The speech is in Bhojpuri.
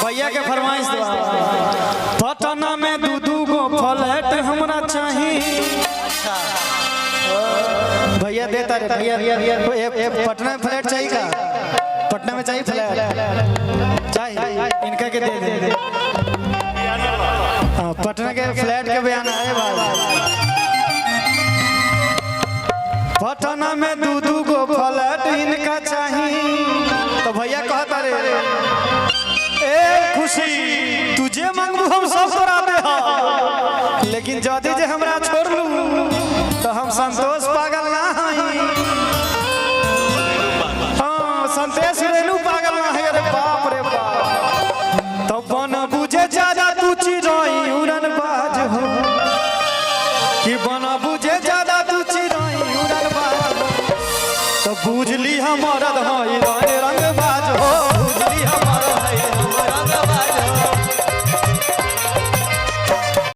भैया के फरमाइश पटना में दू गो फ्लैट हमरा चाहिए। भैया देता रे भैया पटना में फ्लैट चाहिए का? पटना में चाहिए फ्लैट चाहिए इनका के दे पटना के फ्लैट के बयान है भाई। पटना में दू गो फ्लैट इनका चाहिए। तो भैया कहता रे ए खुशी तुझे मांगू हम सब करा दे, लेकिन जदी जे हमरा छोड़ लू तो हम संतोष पागल ना हई। हाँ संतोष रेनू पागल ना है। अरे बाप रे बाप। तो बन बुझे ज्यादा तू चिरई उड़न बाज हो कि बन बुझे ज्यादा तू चिरई उड़न बाज। तो बुझली हमर हई रंग बाज हो, बुझली हम